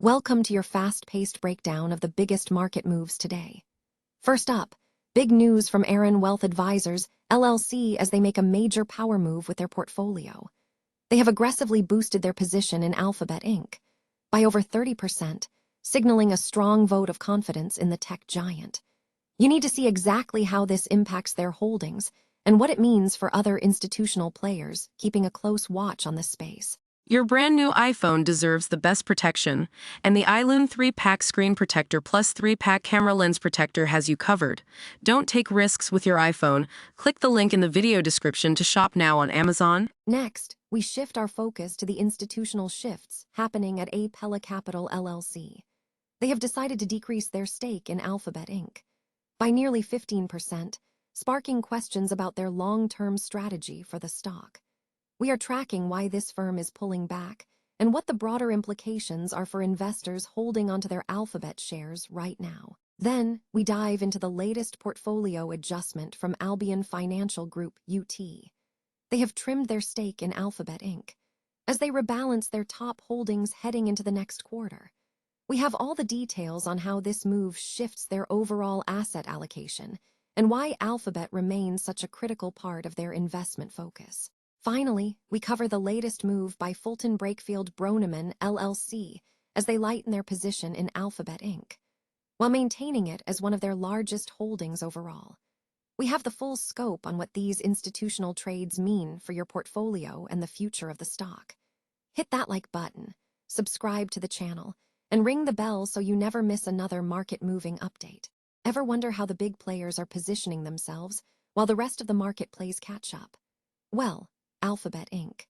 Welcome to your fast-paced breakdown of the biggest market moves today. First up, big news from Aaron Wealth Advisors, LLC, as they make a major power move with their portfolio. They have aggressively boosted their position in Alphabet Inc. by over 30%, signaling a strong vote of confidence in the tech giant. You need to see exactly how this impacts their holdings and what it means for other institutional players keeping a close watch on this space. Your brand new iPhone deserves the best protection, and the iLume 3-pack screen protector plus 3-pack camera lens protector has you covered. Don't take risks with your iPhone. Click the link in the video description to shop now on Amazon. Next, we shift our focus to the institutional shifts happening at Apella Capital LLC. They have decided to decrease their stake in Alphabet Inc. by nearly 15%, sparking questions about their long-term strategy for the stock. We are tracking why this firm is pulling back and what the broader implications are for investors holding onto their Alphabet shares right now. Then, we dive into the latest portfolio adjustment from Albion Financial Group, UT. They have trimmed their stake in Alphabet Inc. as they rebalance their top holdings heading into the next quarter. We have all the details on how this move shifts their overall asset allocation and why Alphabet remains such a critical part of their investment focus. Finally, we cover the latest move by Fulton Breakefield Broenniman, LLC, as they lighten their position in Alphabet Inc., while maintaining it as one of their largest holdings overall. We have the full scope on what these institutional trades mean for your portfolio and the future of the stock. Hit that like button, subscribe to the channel, and ring the bell so you never miss another market-moving update. Ever wonder how the big players are positioning themselves while the rest of the market plays catch-up? Well, Alphabet Inc.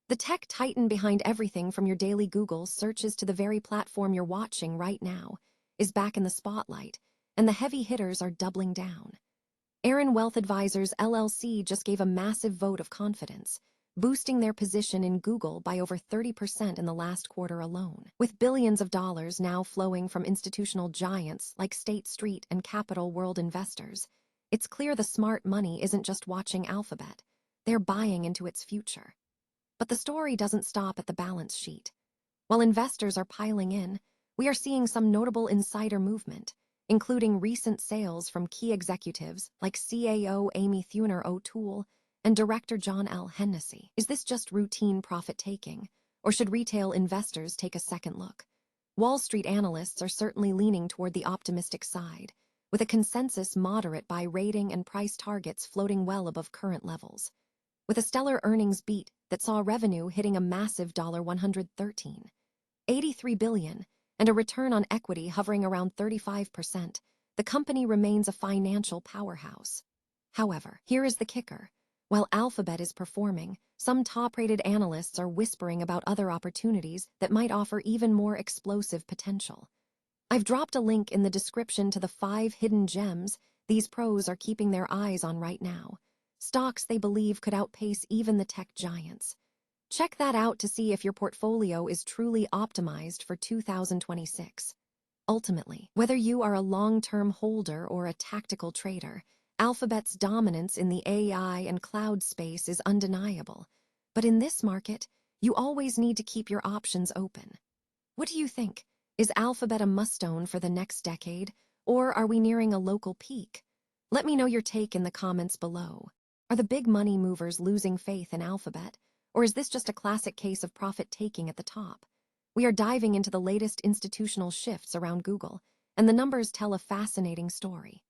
The tech titan behind everything from your daily Google searches to the very platform you're watching right now is back in the spotlight, and the heavy hitters are doubling down. Aaron Wealth Advisors LLC just gave a massive vote of confidence, boosting their position in Google by over 30% in the last quarter alone. With billions of dollars now flowing from institutional giants like State Street and Capital World investors, it's clear the smart money isn't just watching Alphabet. They're buying into its future. But the story doesn't stop at the balance sheet. While investors are piling in, we are seeing some notable insider movement, including recent sales from key executives like CAO Amy Thuner O'Toole and Director John L. Hennessy. Is this just routine profit-taking, or should retail investors take a second look? Wall Street analysts are certainly leaning toward the optimistic side, with a consensus moderate buy rating and price targets floating well above current levels. With a stellar earnings beat that saw revenue hitting a massive $113.83 billion, and a return on equity hovering around 35%, the company remains a financial powerhouse. However, here is the kicker. While Alphabet is performing, some top-rated analysts are whispering about other opportunities that might offer even more explosive potential. I've dropped a link in the description to the 5 hidden gems these pros are keeping their eyes on right now. Stocks they believe could outpace even the tech giants. Check that out to see if your portfolio is truly optimized for 2026. Ultimately, whether you are a long-term holder or a tactical trader, Alphabet's dominance in the AI and cloud space is undeniable. But in this market, you always need to keep your options open. What do you think? Is Alphabet a must-own for the next decade, or are we nearing a local peak? Let me know your take in the comments below. Are the big money movers losing faith in Alphabet, or is this just a classic case of profit-taking at the top? We are diving into the latest institutional shifts around Google, and the numbers tell a fascinating story.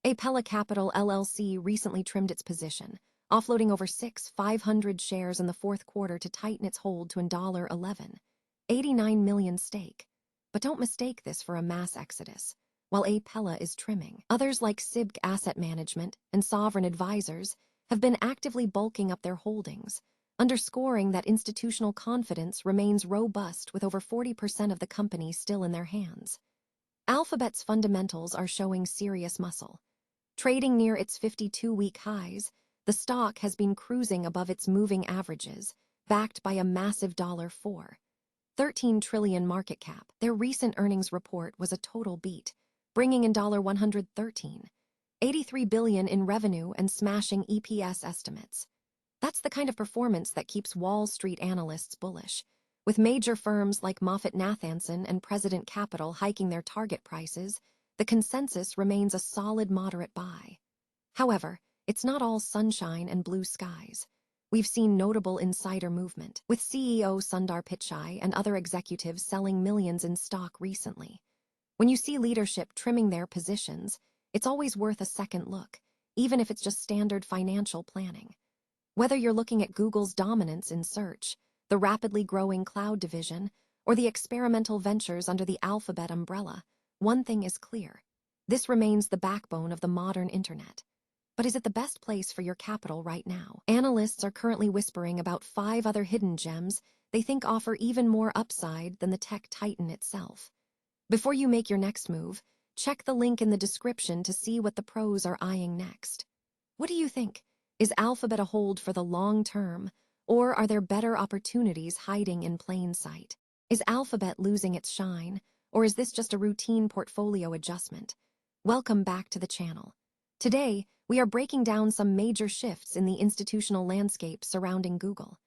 Apella Capital LLC recently trimmed its position, offloading over 6,500 shares in the fourth quarter to tighten its hold to $11.89 million stake. But don't mistake this for a mass exodus. While Apella is trimming, others like SIBC Asset Management and Sovereign Advisors have been actively bulking up their holdings, underscoring that institutional confidence remains robust with over 40% of the company still in their hands. Alphabet's fundamentals are showing serious muscle. Trading near its 52-week highs, the stock has been cruising above its moving averages, backed by a massive $4.13 trillion market cap. Their recent earnings report was a total beat, bringing in $113.83 billion in revenue and smashing EPS estimates. That's the kind of performance that keeps Wall Street analysts bullish, With major firms like Moffett-Nathanson and President Capital hiking their target prices, the consensus remains a solid moderate buy. However, it's not all sunshine and blue skies. We've seen notable insider movement, with CEO Sundar Pichai and other executives selling millions in stock recently. When you see leadership trimming their positions, it's always worth a second look, even if it's just standard financial planning. Whether you're looking at Google's dominance in search, the rapidly growing cloud division, or the experimental ventures under the Alphabet umbrella, one thing is clear. This remains the backbone of the modern internet. But is it the best place for your capital right now? Analysts are currently whispering about 5 other hidden gems they think offer even more upside than the tech titan itself. Before you make your next move, check the link in the description to see what the pros are eyeing next. What do you think? Is Alphabet a hold for the long term, or are there better opportunities hiding in plain sight? Is Alphabet losing its shine, or is this just a routine portfolio adjustment? Welcome back to the channel. Today, we are breaking down some major shifts in the institutional landscape surrounding Google.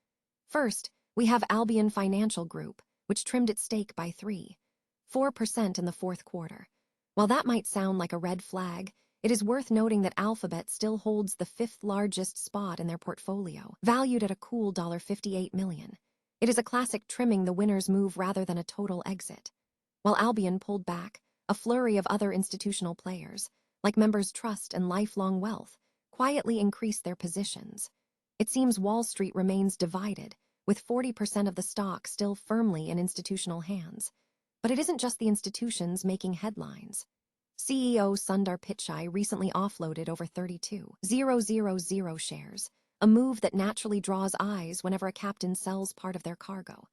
First, we have Albion Financial Group, which trimmed its stake by 4% in the fourth quarter. While that might sound like a red flag, it is worth noting that Alphabet still holds the 5th largest spot in their portfolio, valued at a cool $58 million. It is a classic trimming the winner's move rather than a total exit. While Albion pulled back, a flurry of other institutional players, like Members Trust and Lifelong Wealth, quietly increased their positions. It seems Wall Street remains divided, with 40% of the stock still firmly in institutional hands. But it isn't just the institutions making headlines. CEO Sundar Pichai recently offloaded over 32,000 shares, a move that naturally draws eyes whenever a captain sells part of their cargo.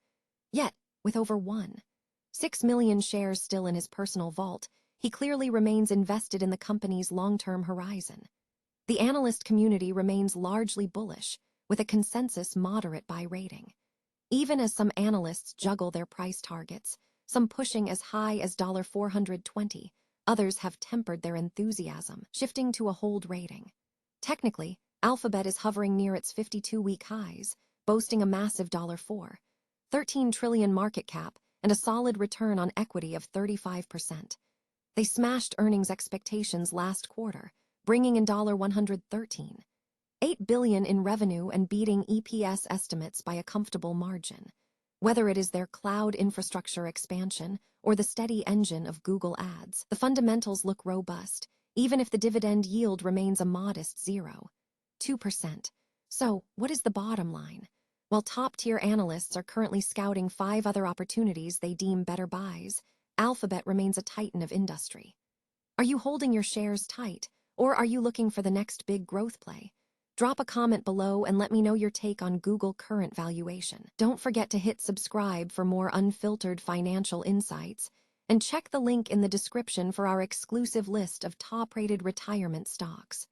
Yet, with over 1.6 million shares still in his personal vault, he clearly remains invested in the company's long-term horizon. The analyst community remains largely bullish, with a consensus moderate buy rating. Even as some analysts juggle their price targets, some pushing as high as $420, others have tempered their enthusiasm, shifting to a hold rating. Technically, Alphabet is hovering near its 52-week highs, boasting a massive $13 trillion market cap and a solid return on equity of 35%. They smashed earnings expectations last quarter, bringing in $113.8 billion in revenue and beating EPS estimates by a comfortable margin. Whether it is their cloud infrastructure expansion or the steady engine of Google Ads, the fundamentals look robust, even if the dividend yield remains a modest 0.2%. So, what is the bottom line? While top-tier analysts are currently scouting 5 other opportunities they deem better buys, Alphabet remains a titan of industry. Are you holding your shares tight, or are you looking for the next big growth play? Drop a comment below and let me know your take on Google current valuation. Don't forget to hit subscribe for more unfiltered financial insights, and check the link in the description for our exclusive list of top-rated retirement stocks.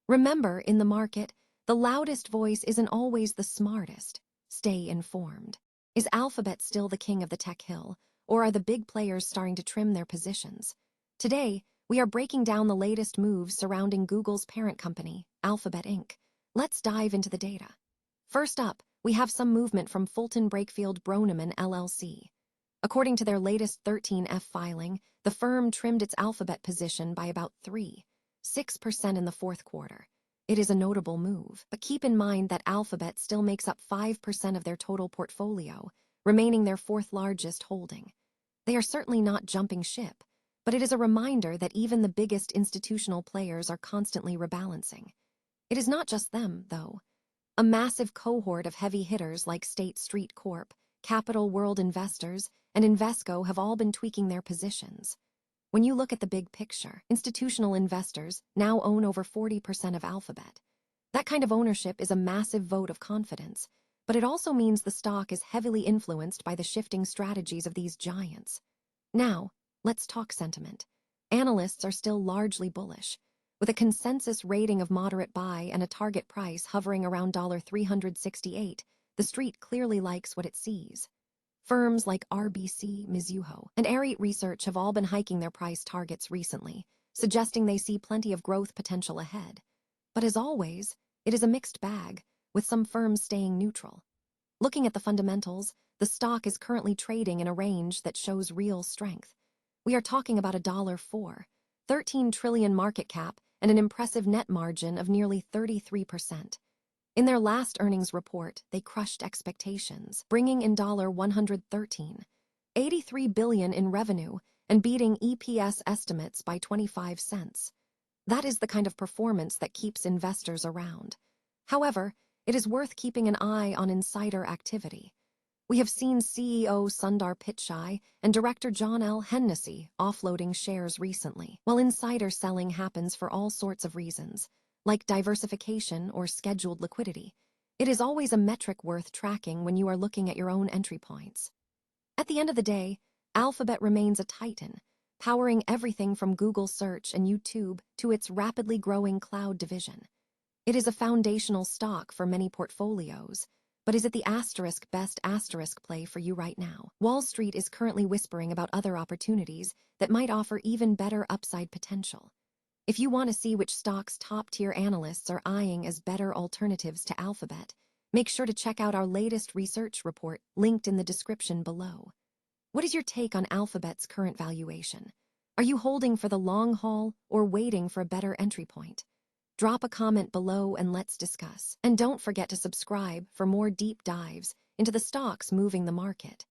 Remember, in the market, the loudest voice isn't always the smartest. Stay informed. Is Alphabet still the king of the tech hill, or are the big players starting to trim their positions? Today, we are breaking down the latest moves surrounding Google's parent company, Alphabet Inc. Let's dive into the data. First up, we have some movement from Fulton Breakefield Broenniman LLC. According to their latest 13F filing, the firm trimmed its Alphabet position by about 6% in the fourth quarter. It is a notable move, but keep in mind that Alphabet still makes up 5% of their total portfolio, remaining their 4th largest holding. They are certainly not jumping ship, but it is a reminder that even the biggest institutional players are constantly rebalancing. It is not just them, though. A massive cohort of heavy hitters like State Street Corp, Capital World Investors, and Invesco have all been tweaking their positions. When you look at the big picture, institutional investors now own over 40% of Alphabet. That kind of ownership is a massive vote of confidence, but it also means the stock is heavily influenced by the shifting strategies of these giants. Now, let's talk sentiment. Analysts are still largely bullish. With a consensus rating of moderate buy and a target price hovering around $368, the street clearly likes what it sees. Firms like RBC, Mizuho, and Arete Research have all been hiking their price targets recently, suggesting they see plenty of growth potential ahead. But as always, it is a mixed bag, with some firms staying neutral. Looking at the fundamentals, the stock is currently trading in a range that shows real strength. We are talking about $1.04, 13 trillion market cap, and an impressive net margin of nearly 33%. In their last earnings report, they crushed expectations, bringing in $113, 83 billion in revenue, and beating EPS estimates by 25 cents. That is the kind of performance that keeps investors around. However, it is worth keeping an eye on insider activity. We have seen CEO Sundar Pichai and Director John L. Hennessy offloading shares recently. While insider selling happens for all sorts of reasons, like diversification or scheduled liquidity, it is always a metric worth tracking when you are looking at your own entry points. At the end of the day, Alphabet remains a titan, powering everything from Google Search and YouTube to its rapidly growing cloud division. It is a foundational stock for many portfolios, but is it the best asterisk play for you right now? Wall Street is currently whispering about other opportunities that might offer even better upside potential. If you want to see which stocks top-tier analysts are eyeing as better alternatives to Alphabet, make sure to check out our latest research report linked in the description below. What is your take on Alphabet's current valuation? Are you holding for the long haul or waiting for a better entry point? Drop a comment below and let's discuss. And don't forget to subscribe for more deep dives into the stocks moving the market.